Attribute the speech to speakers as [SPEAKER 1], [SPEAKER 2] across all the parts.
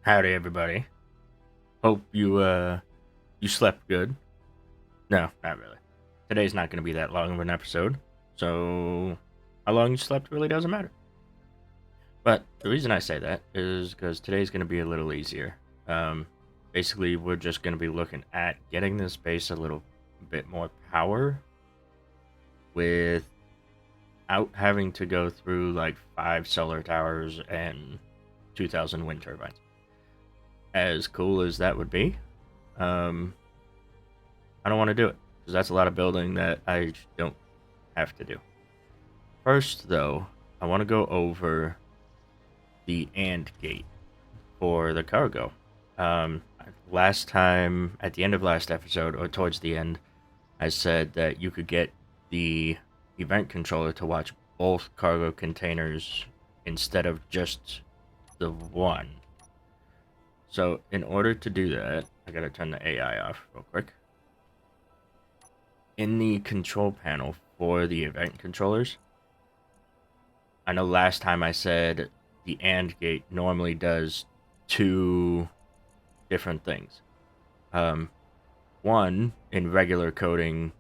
[SPEAKER 1] Howdy, everybody. Hope you slept good. No, not really. Today's not going to be that long of an episode, so how long you slept really doesn't matter. But the reason I say that is because today's going to be a little easier. Um, Basically, we're just going to be looking at getting this base a little bit more power without having to go through like 5 solar towers and 2,000 wind turbines. As cool as that would be, um, I don't want to do it because that's a lot of building that I don't have to do. First, though, I want to go over the AND gate for the cargo. Um, Last time, at the end of last episode, or towards the end, I said that you could get the event controller to watch both cargo containers instead of just the one. So, in order to do that, I gotta turn the AI off real quick. In the control panel for the event controllers, I know last time I said the AND gate normally does two different things. Um, One, in regular coding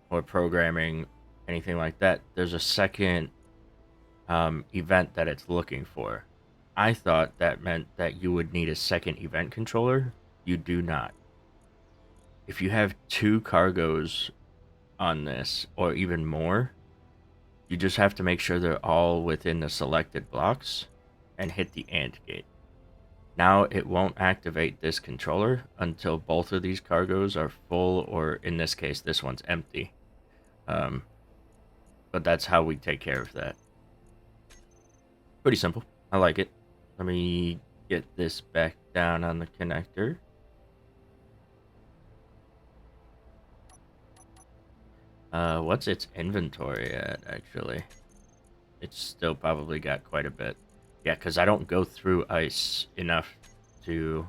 [SPEAKER 1] or programming, anything like that, there's a second event that it's looking for. I thought that meant that you would need a second event controller. You do not. If you have two cargoes on this, or even more, you just have to make sure they're all within the selected blocks and hit the AND gate. Now it won't activate this controller until both of these cargoes are full, or in this case, this one's empty. Um, but that's how we take care of that. Pretty simple. I like it. Let me get this back down on the connector. What's its inventory at, actually? It's still probably got quite a bit. Yeah, because I don't go through ice enough to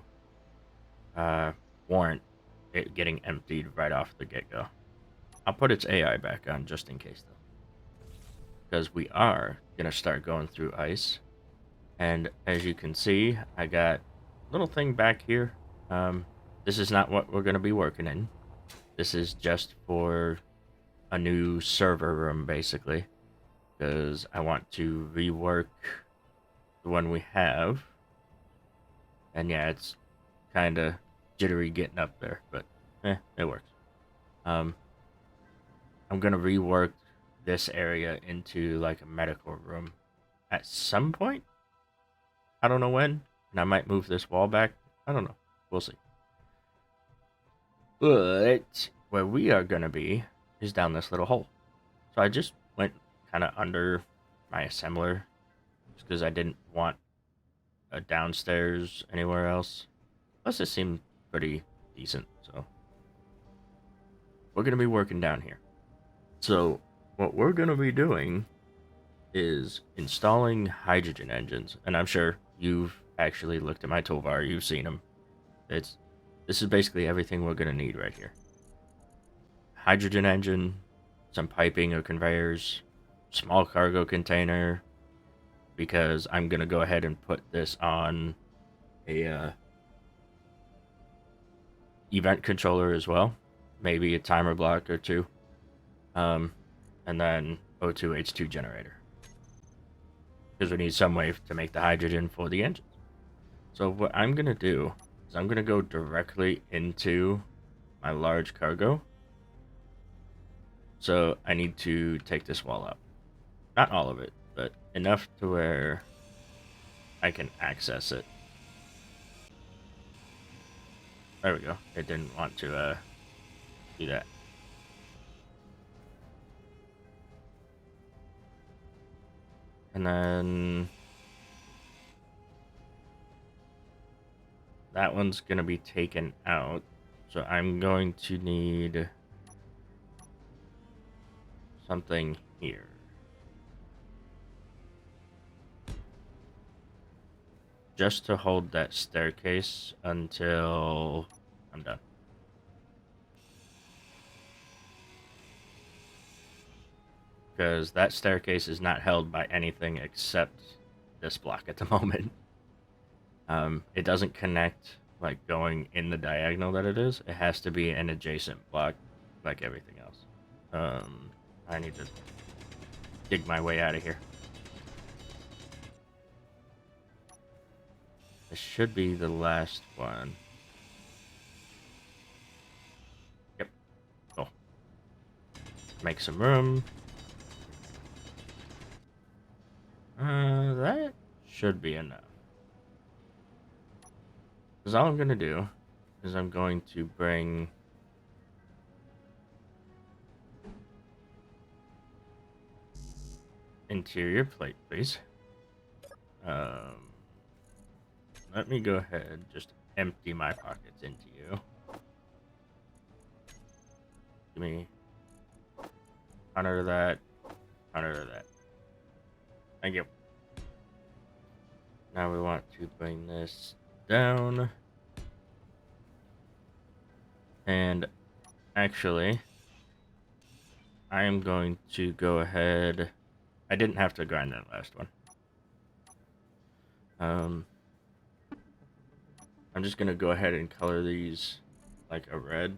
[SPEAKER 1] warrant it getting emptied right off the get-go. I'll put its AI back on just in case, though. Because we are going to start going through ice. And as you can see, I got a little thing back here. This is not what we're going to be working in. This is just for a new server room, basically. Because I want to rework the one we have. And yeah, it's kind of jittery getting up there, but it works. I'm gonna rework this area into like a medical room at some point. I don't know when, and I might move this wall back. I don't know. We'll see. But where we are gonna be is down this little hole. So I just went kind of under my assembler just because I didn't want a downstairs anywhere else. Plus, it seemed pretty decent, so we're gonna be working down here. So what we're gonna be doing is installing hydrogen engines, and I'm sure you've actually looked at my toolbar. You've seen them. It's This is basically everything we're gonna need right here. Hydrogen engine, some piping or conveyors, small cargo container, because I'm gonna go ahead and put this on a event controller as well, maybe a timer block or two, and then O2H2 generator, because we need some way to make the hydrogen for the engines. So what I'm gonna do is I'm gonna go directly into my large cargo. So I need to take this wall up, not all of it, but enough to where I can access it. There we go. It didn't want to do that. And then that one's going to be taken out. So I'm going to need something here. Just to hold that staircase until I'm done. Because that staircase is not held by anything except this block at the moment. It doesn't connect like going in the diagonal that it is. It has to be an adjacent block like everything else. I need to dig my way out of here. This should be the last one. Yep. Cool. Make some room. That should be enough. Because all I'm going to do is I'm going to bring interior plate, please. Let me go ahead, just empty my pockets into you. Give me 100 of that, 100 of that. Thank you. Now we want to bring this down. And actually, I am going to go ahead. I didn't have to grind that last one. I'm just gonna go ahead and color these like a red,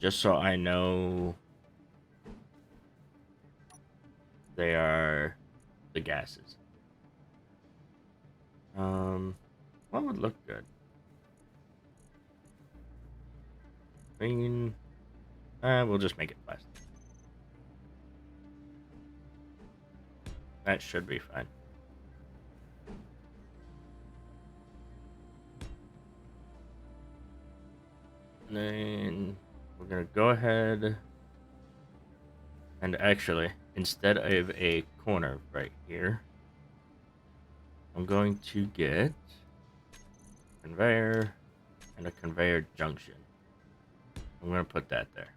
[SPEAKER 1] just so I know they are the gases. What would look good? Green. We'll just make it plastic. That should be fine. And then we're gonna go ahead and actually, instead of a corner right here, I'm going to get a conveyor and a conveyor junction. I'm gonna put that there.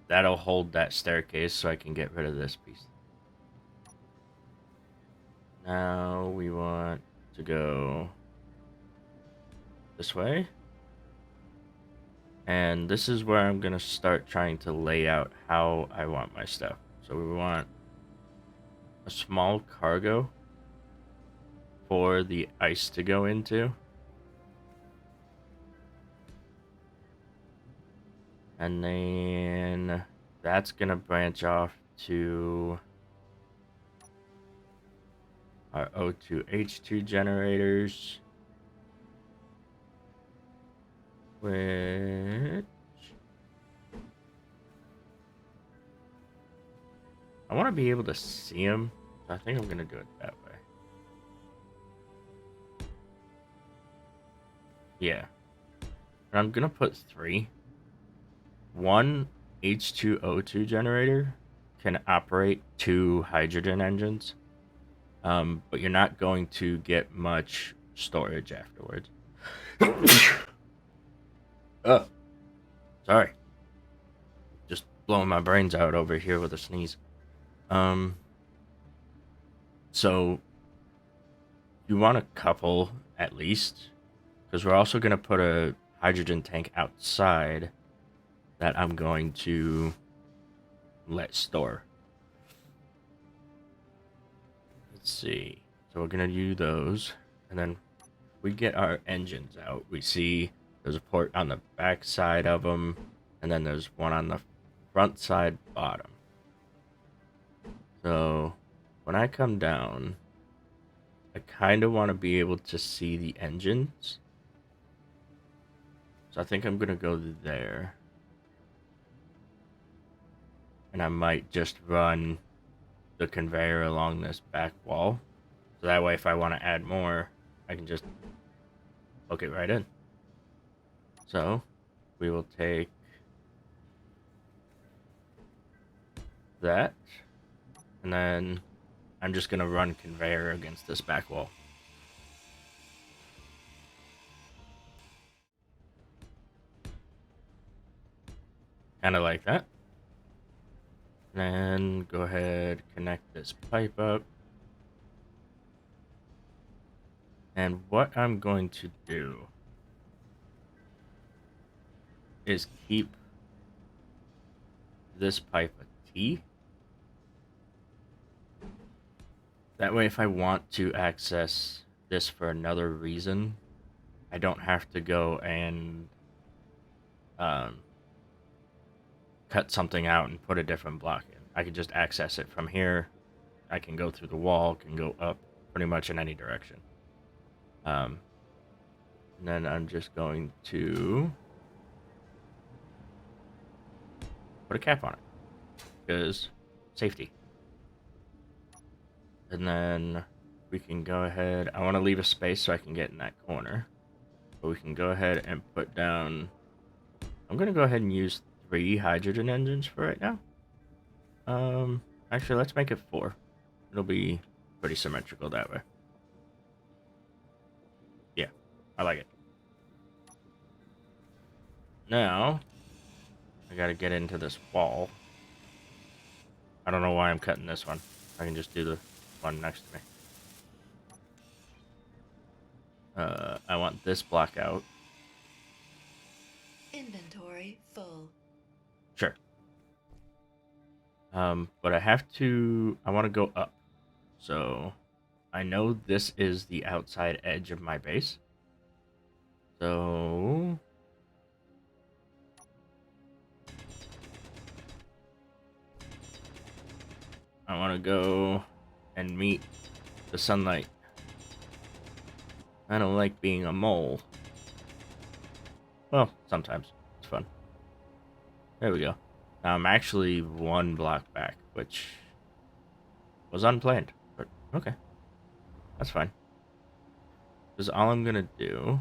[SPEAKER 1] That'll hold that staircase so I can get rid of this piece. Now we want to go this way. And this is where I'm gonna start trying to lay out how I want my stuff. So we want a small cargo for the ice to go into. And then that's gonna branch off to our O2H2 generators, which I want to be able to see them. So I think I'm gonna do it that way. Yeah, and I'm gonna put 3. One H2O2 generator can operate 2 hydrogen engines, but you're not going to get much storage afterwards. Oh, sorry. Just blowing my brains out over here with a sneeze. So you want a couple at least, because we're also going to put a hydrogen tank outside that I'm going to let store. Let's see. So we're going to do those, and then we get our engines out. We see there's a port on the back side of them, and then there's one on the front side bottom. So when I come down, I kind of want to be able to see the engines. So I think I'm going to go there. And I might just run the conveyor along this back wall. So that way if I want to add more, I can just hook it right in. So we will take that. And then I'm just going to run conveyor against this back wall. Kind of like that. Then go ahead, connect this pipe up. And what I'm going to do is keep this pipe a T. That way if I want to access this for another reason. I don't have to go and um, cut something out and put a different block in. I can just access it from here. I can go through the wall, can go up pretty much in any direction. And then I'm just going to put a cap on it because safety. And then we can go ahead. I want to leave a space so I can get in that corner. But we can go ahead and put down. I'm going to go ahead and use 3 hydrogen engines for right now. Actually, let's make it 4. It'll be pretty symmetrical that way. Yeah, I like it. Now, I gotta get into this wall. I don't know why I'm cutting this one. I can just do the one next to me. I want this block out.
[SPEAKER 2] Inventory full.
[SPEAKER 1] Sure. But I want to go up. So, I know this is the outside edge of my base. So, I want to go and meet the sunlight. I don't like being a mole. Well, sometimes. It's fun. There we go. Now I'm actually 1 block back, which was unplanned. But okay. That's fine. Because all I'm going to do...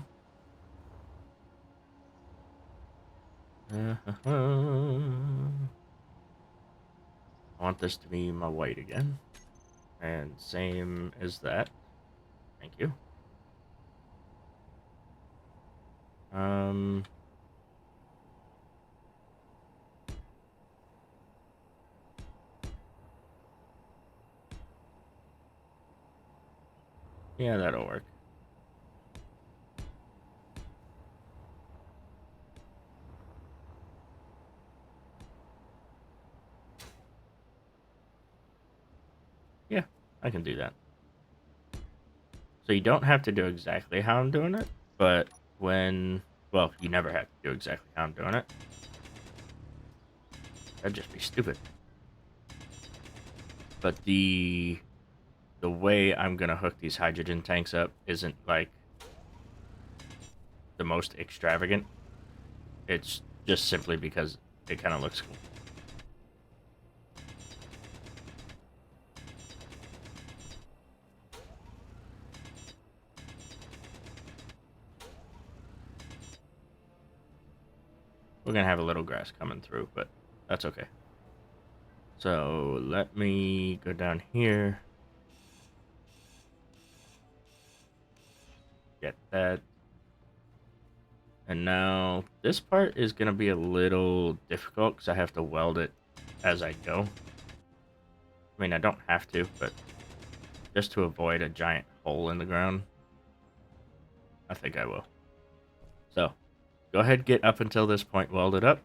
[SPEAKER 1] I want this to be my white again. And same as that. Thank you. Yeah, that'll work. Yeah, I can do that. So you don't have to do exactly how I'm doing it, but well, you never have to do exactly how I'm doing it. That'd just be stupid. But the way I'm gonna hook these hydrogen tanks up isn't like the most extravagant. It's just simply because it kind of looks cool. We're gonna have a little grass coming through, but that's okay. So let me go down here. Get that. And now this part is going to be a little difficult because I have to weld it as I go. I mean, I don't have to, but just to avoid a giant hole in the ground, I think I will. So go ahead, get up until this point welded up.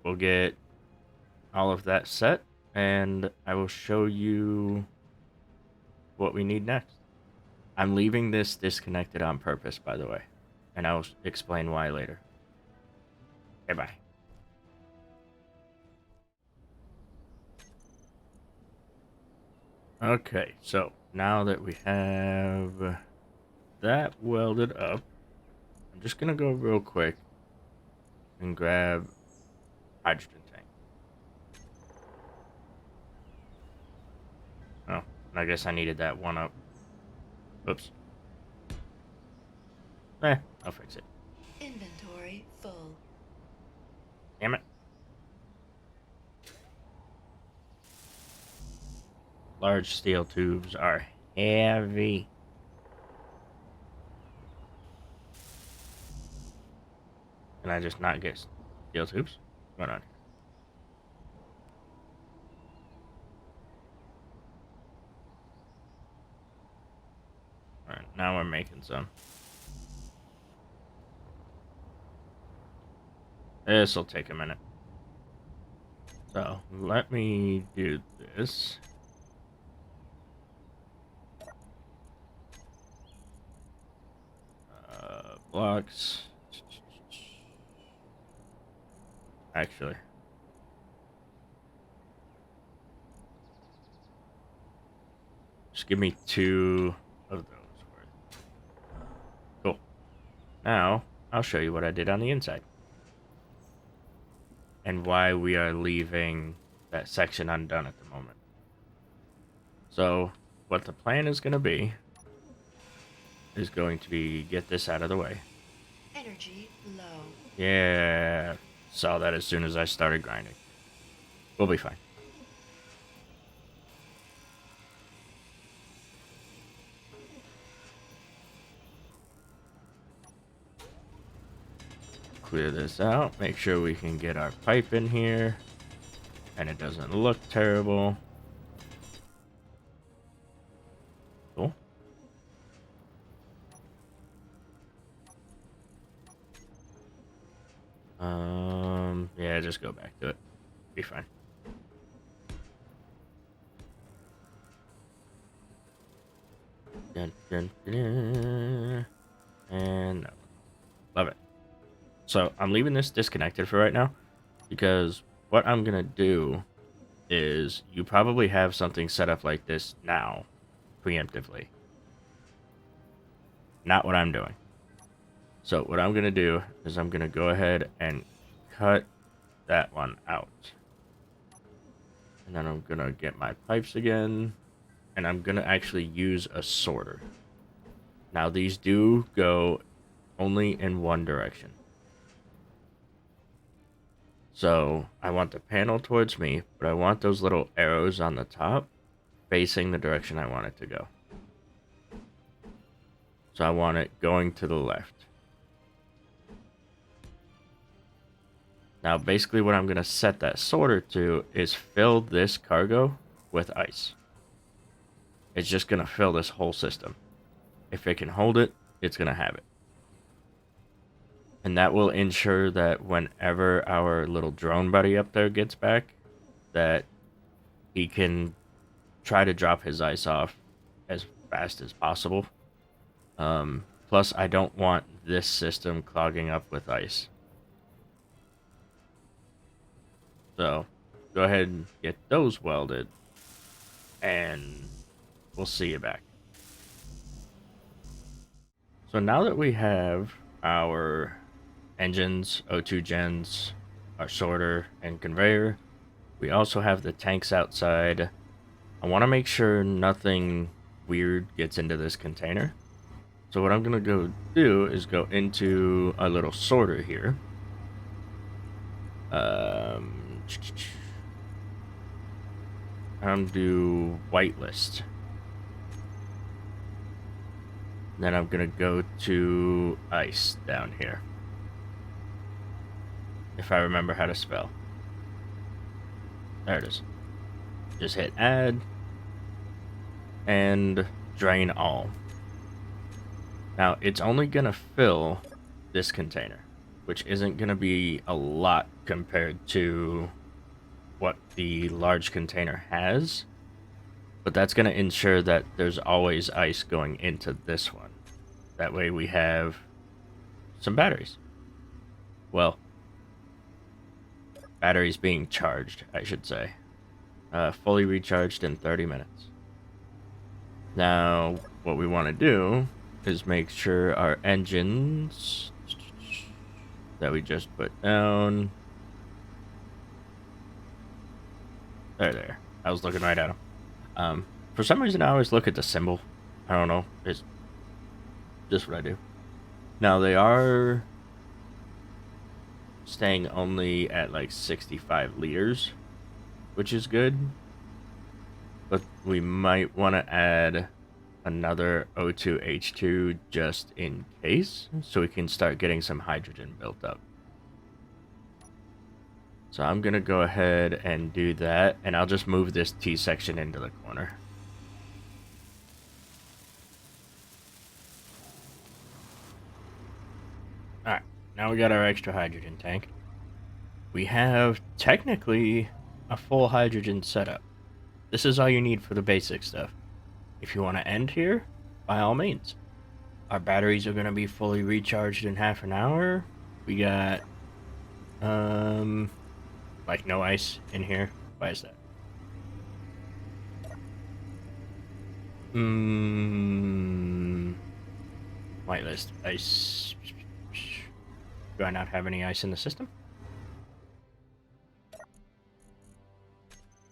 [SPEAKER 1] We'll get all of that set, and I will show you what we need next. I'm leaving this disconnected on purpose, by the way, and I'll explain why later. Okay, bye. Okay, so now that we have that welded up, I'm just gonna go real quick and grab hydrogen tank. Oh, I guess I needed that one up. Oops. I'll fix it.
[SPEAKER 2] Inventory full.
[SPEAKER 1] Damn it. Large steel tubes are heavy. Can I just not get steel tubes? What's going on here? Alright, now we're making some. This'll take a minute. So, let me do this. blocks. Actually, just give me 2 of those worth. Cool. Now, I'll show you what I did on the inside. And why we are leaving that section undone at the moment. So, what the plan is going to be get this out of the way.
[SPEAKER 2] Energy low.
[SPEAKER 1] Yeah, saw that as soon as I started grinding. We'll be fine. Clear this out, make sure we can get our pipe in here, and it doesn't look terrible. Cool. Yeah, just go back to it. Be fine. Dun, dun, dun, and no. Love it. So I'm leaving this disconnected for right now, because what I'm gonna do is, you probably have something set up like this now, preemptively. Not what I'm doing. So what I'm gonna do is I'm gonna go ahead and cut that one out. And then I'm gonna get my pipes again, and I'm gonna actually use a sorter. Now these do go only in one direction. So I want the panel towards me, but I want those little arrows on the top facing the direction I want it to go. So I want it going to the left. Now basically what I'm going to set that sorter to is fill this cargo with ice. It's just going to fill this whole system. If it can hold it, it's going to have it. And that will ensure that whenever our little drone buddy up there gets back, that he can try to drop his ice off as fast as possible. Plus, I don't want this system clogging up with ice. So, go ahead and get those welded, and we'll see you back. So now that we have our engines, O2 gens, our sorter, and conveyor, we also have the tanks outside. I want to make sure nothing weird gets into this container. So what I'm going to go do is go into a little sorter here. I'm do whitelist. Then I'm going to go to ice down here. If I remember how to spell. There it is. Just hit add. And drain all. Now, it's only going to fill this container, which isn't going to be a lot compared to what the large container has. But that's going to ensure that there's always ice going into this one. That way we have some batteries. Well, batteries being charged, I should say. Fully recharged in 30 minutes. Now, what we want to do is make sure our engines that we just put down. There. I was looking right at them. For some reason, I always look at the symbol. I don't know. It's just what I do. Now, they are staying only at like 65 liters, which is good. But we might want to add another O2H2 just in case, so we can start getting some hydrogen built up. So I'm going to go ahead and do that, and I'll just move this T section into the corner. Alright, now we got our extra hydrogen tank. We have technically a full hydrogen setup. This is all you need for the basic stuff. If you want to end here, by all means. Our batteries are gonna be fully recharged in half an hour. We got like no ice in here. Why is that? Whitelist ice. Do I not have any ice in the system?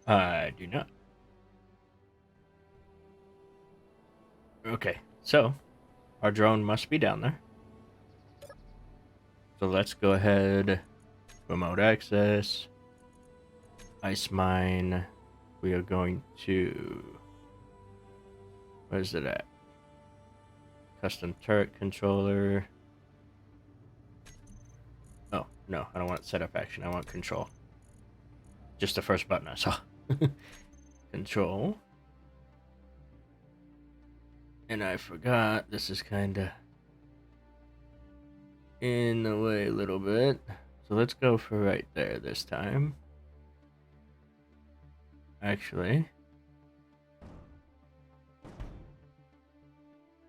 [SPEAKER 1] I do not. Okay, so our drone must be down there. So let's go ahead. Remote access. Ice mine. We are going to. Where's it at? Custom turret controller. Oh, no, I don't want setup action. I want control. Just the first button I saw. Control. And I forgot. This is kind of in the way a little bit. So let's go for right there this time. Actually,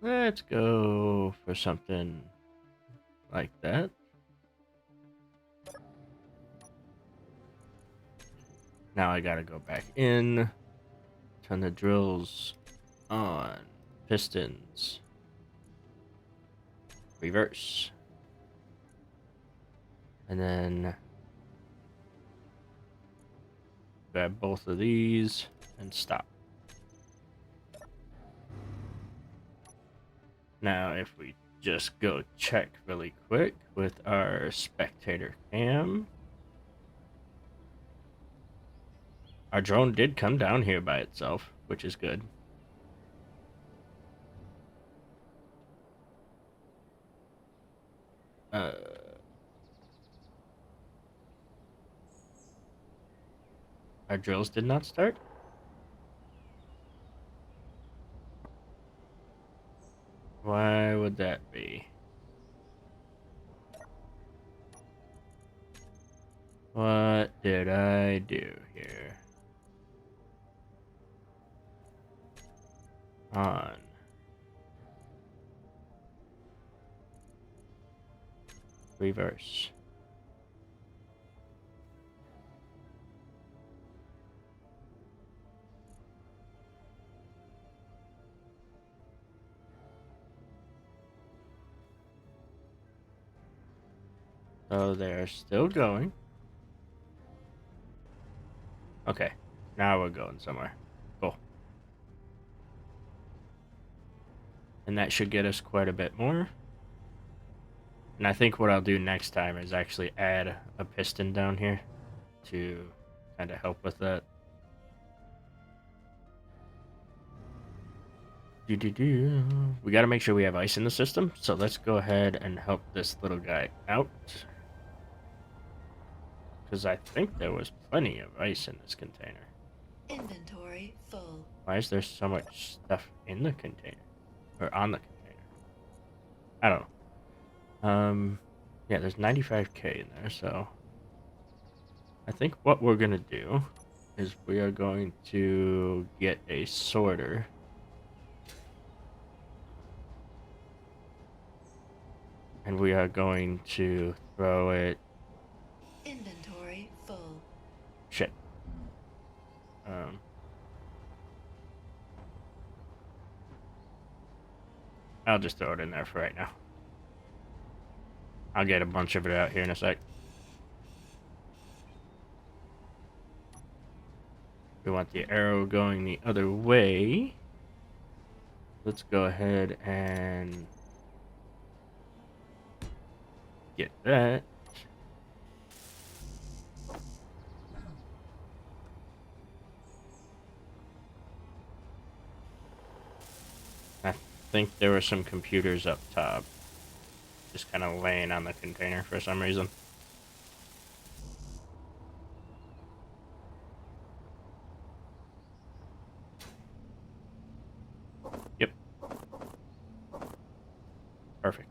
[SPEAKER 1] let's go for something like that. Now I gotta go back in, turn the drills on, pistons, reverse, and then grab both of these and stop. Now if we just go check really quick with our spectator cam, our drone did come down here by itself, which is good. Our drills did not start. Why would that be? What did I do here? On. Reverse. So they're still going. Okay, now we're going somewhere. Cool. And that should get us quite a bit more. And I think what I'll do next time is actually add a piston down here to kind of help with that. We got to make sure we have ice in the system, so let's go ahead and help this little guy out. Because I think there was plenty of ice in this container.
[SPEAKER 2] Inventory full.
[SPEAKER 1] Why is there so much stuff in the container? Or on the container? I don't know. Yeah, there's 95k in there, so I think what we're gonna do is we are going to get a sorter. And we are going to throw it.
[SPEAKER 2] Inventory full.
[SPEAKER 1] Shit. I'll just throw it in there for right now. I'll get a bunch of it out here in a sec. We want the arrow going the other way. Let's go ahead and get that. I think there were some computers up top, just kind of laying on the container for some reason. Yep. Perfect.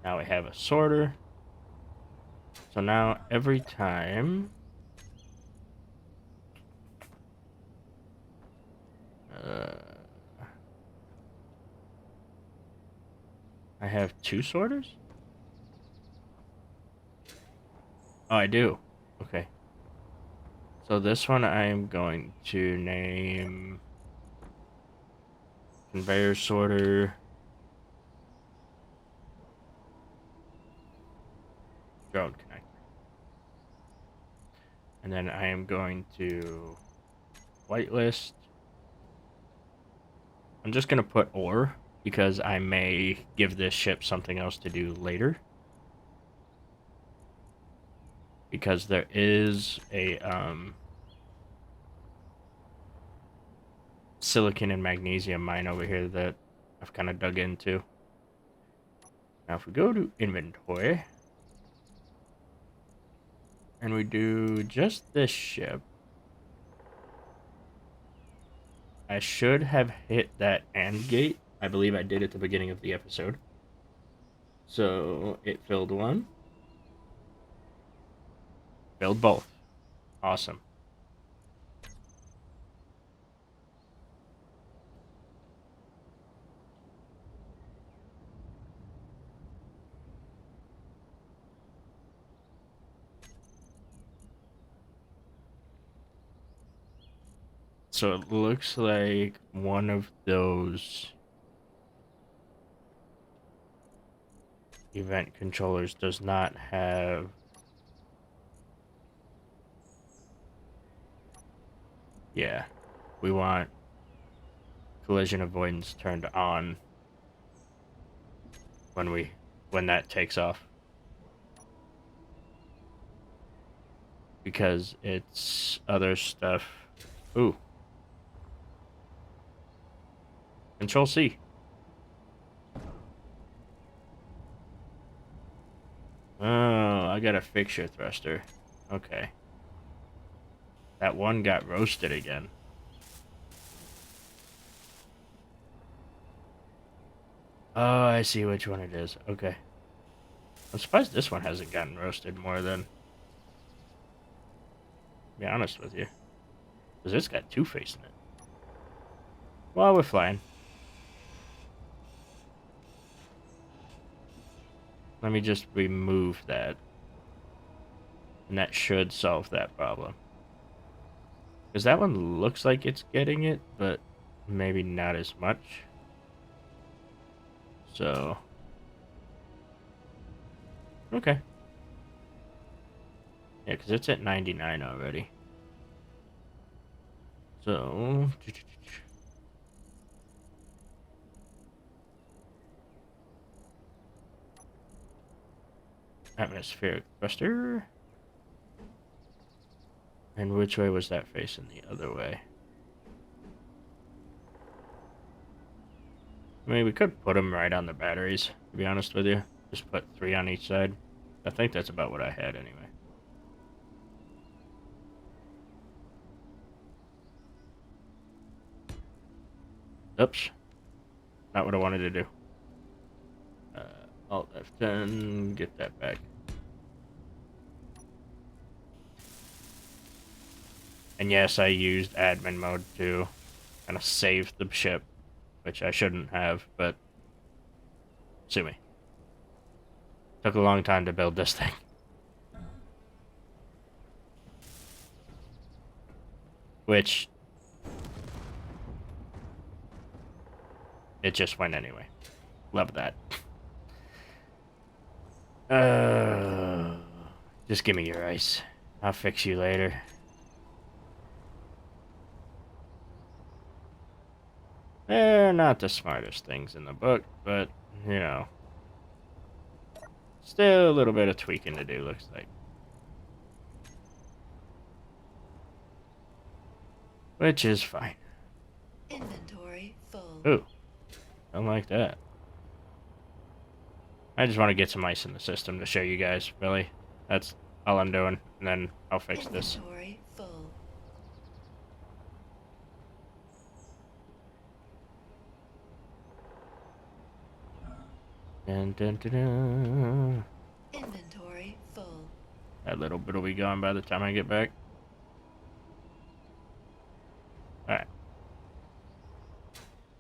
[SPEAKER 1] Now we have a sorter. So now every time have 2 sorters? Oh, I do. Okay. So this one I am going to name conveyor sorter drone connector. And then I am going to whitelist. I'm just going to put ore because I may give this ship something else to do later. Because there is a silicon and magnesium mine over here that I've kind of dug into. Now if we go to inventory and we do just this ship, I should have hit that AND gate. I believe I did at the beginning of the episode. So it filled one. Filled both. Awesome. So it looks like one of those event controllers does not have... Yeah, we want collision avoidance turned on when that takes off. Because it's other stuff. Ooh. Control C. Oh, I got a fixture thruster. Okay. That one got roasted again. Oh, I see which one it is. Okay. I'm surprised this one hasn't gotten roasted more than... To be honest with you. Because it's got 2 facing it. Well, we're flying. Let me just remove that. And that should solve that problem. Because that one looks like it's getting it, but maybe not as much. So... Okay. Yeah, because it's at 99 already. So... Atmospheric thruster. And which way was that facing? The other way. I mean, we could put them right on the batteries, to be honest with you. Just put 3 on each side. I think that's about what I had anyway. Oops. Not what I wanted to do. Alt F10, get that back. And yes, I used admin mode to kind of save the ship, which I shouldn't have, but sue me. Took a long time to build this thing. Which... it just went anyway. Love that. Just give me your ice. I'll fix you later. They're not the smartest things in the book, but, you know. Still a little bit of tweaking to do, looks like. Which is fine.
[SPEAKER 2] Inventory full.
[SPEAKER 1] Ooh. Don't like that. I just want to get some ice in the system to show you guys, really. That's all I'm doing, and then I'll fix this.
[SPEAKER 2] Inventory full.
[SPEAKER 1] Dun, dun, dun, dun.
[SPEAKER 2] Inventory full.
[SPEAKER 1] That little bit will be gone by the time I get back. Alright.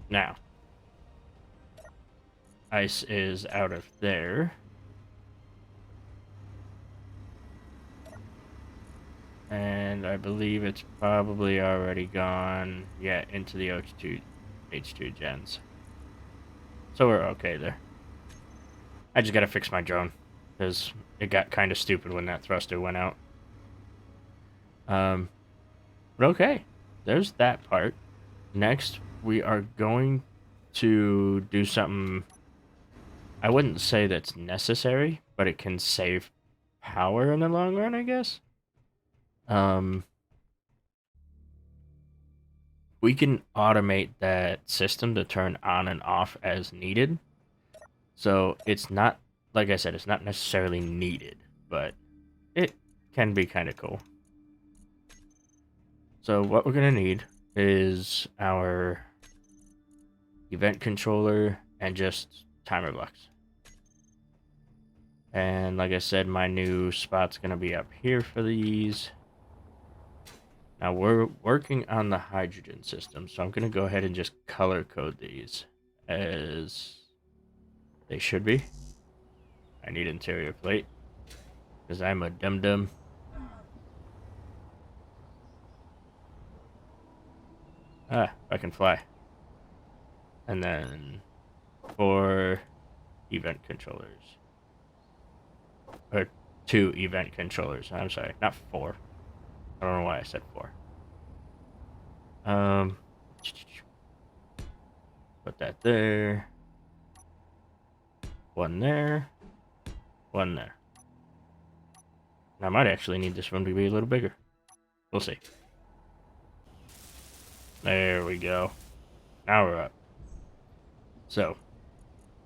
[SPEAKER 1] Now. ice is out of there. And I believe it's probably already gone, yeah, into the H2 gens. So we're okay there. I just gotta fix my drone, because it got kind of stupid when that thruster went out. But okay, there's that part. Next, we are going to do something I wouldn't say that's necessary, but it can save power in the long run, I guess. Um, we can automate that system to turn on and off as needed. So it's not, like I said, it's not necessarily needed, but it can be kind of cool. So what we're going to need is our event controller and just timer blocks. And like I said, my new spot's going to be up here for these. Now we're working on the hydrogen system, so I'm going to go ahead and just color code these as they should be. I need interior plate because I'm a dum-dum. Ah, I can fly. And then 4 event controllers. Or 2 event controllers. I'm sorry, not 4. I don't know why I said 4. Put that there. 1 there. 1 there. And I might actually need this one to be a little bigger. We'll see. There we go. Now we're up. So,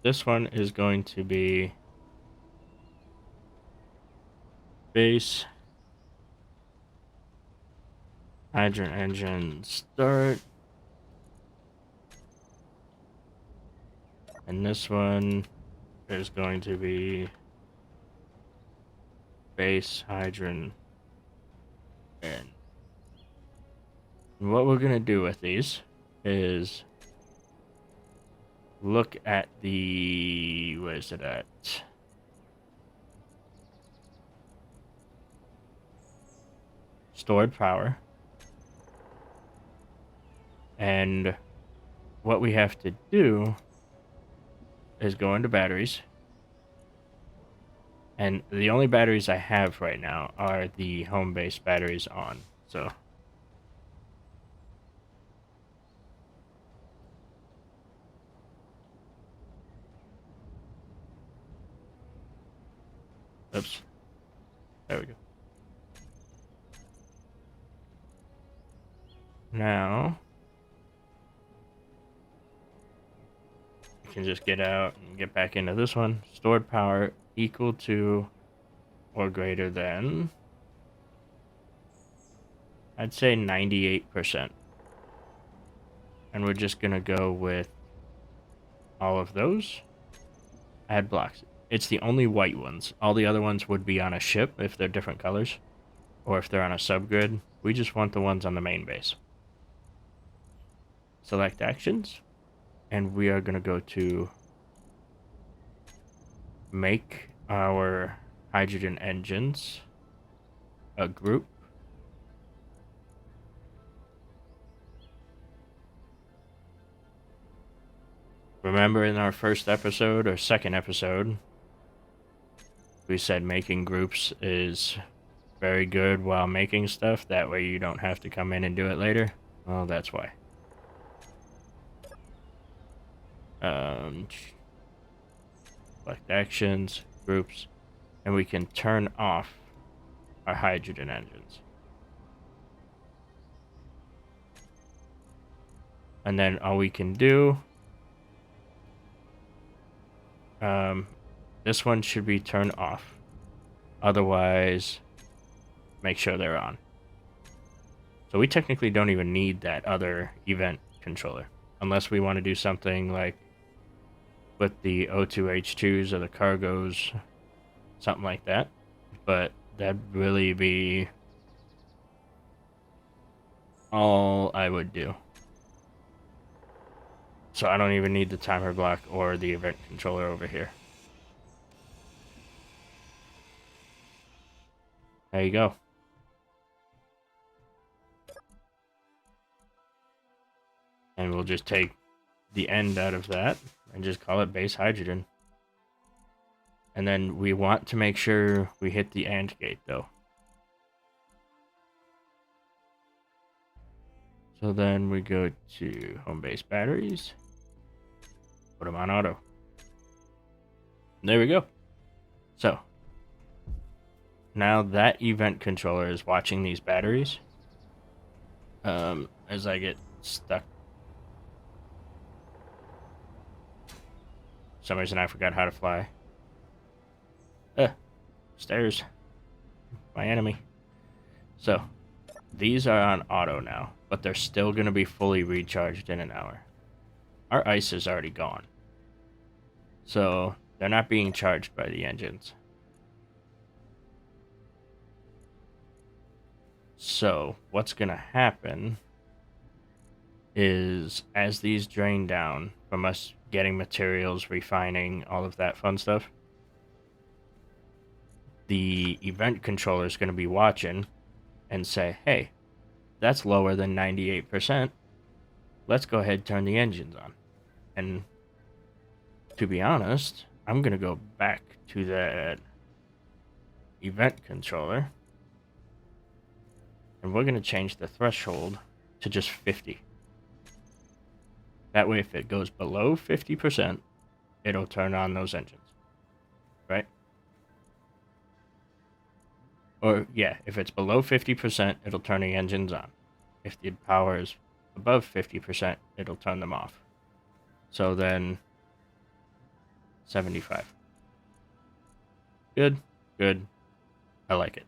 [SPEAKER 1] this one is going to be base hydrogen engine start. And this one is going to be base hydrogen end. And what we're going to do with these is look at the, where is it at? Stored power. And what we have to do is go into batteries. And the only batteries I have right now are the home base batteries on. So oops. There we go. Now we can just get out and get back into this one. Stored power equal to or greater than, I'd say 98%. And we're just gonna go with all of those. Add blocks. It's the only white ones. All the other ones would be on a ship if they're different colors, or if they're on a subgrid. We just want the ones on the main base. Select actions, and we are gonna go to make our hydrogen engines a group. Remember in our first episode or second episode, we said making groups is very good while making stuff. That way you don't have to come in and do it later. Well, that's why. Select actions, groups, and we can turn off our hydrogen engines. And then all we can do, this one should be turned off. Otherwise, make sure they're on. So we technically don't even need that other event controller. Unless we want to do something like with the O2H2s or the cargos, something like that. But that'd really be all I would do. So I don't even need the timer block or the event controller over here. There you go. And we'll just take the end out of that and just call it base hydrogen. And then we want to make sure we hit the AND gate though. So then we go to home base batteries, put them on auto. And there we go. So now that event controller is watching these batteries. As I get stuck. For some reason I forgot how to fly. Stairs. My enemy. So these are on auto now, but they're still going to be fully recharged in an hour. Our ice is already gone. So they're not being charged by the engines. So what's going to happen is as these drain down from us getting materials, refining, all of that fun stuff, the event controller is going to be watching and say, hey, that's lower than 98%. Let's go ahead and turn the engines on. And to be honest, I'm going to go back to that event controller. And we're going to change the threshold to just 50. That way, if it goes below 50%, it'll turn on those engines. Right? Or, yeah, if it's below 50%, it'll turn the engines on. If the power is above 50%, it'll turn them off. So then, 75. Good, good. I like it.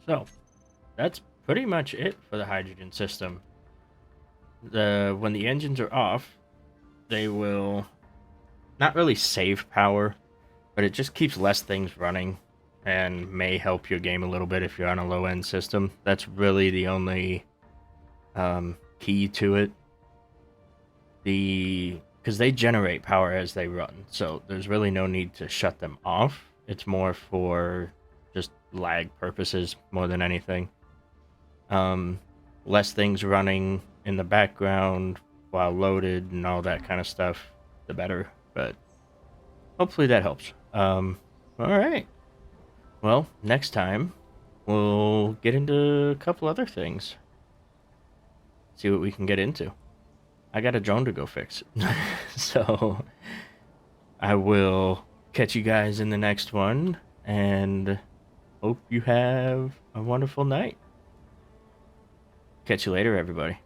[SPEAKER 1] So that's pretty much it for the hydrogen system. When the engines are off, they will not really save power, but it just keeps less things running and may help your game a little bit if you're on a low end system. That's really the only key to it. Because they generate power as they run, so there's really no need to shut them off. It's more for just lag purposes more than anything. Less things running in the background while loaded and all that kind of stuff, the better. But hopefully that helps. All right. Well, next time we'll get into a couple other things. See what we can get into. I got a drone to go fix. So I will catch you guys in the next one and hope you have a wonderful night. Catch you later, everybody.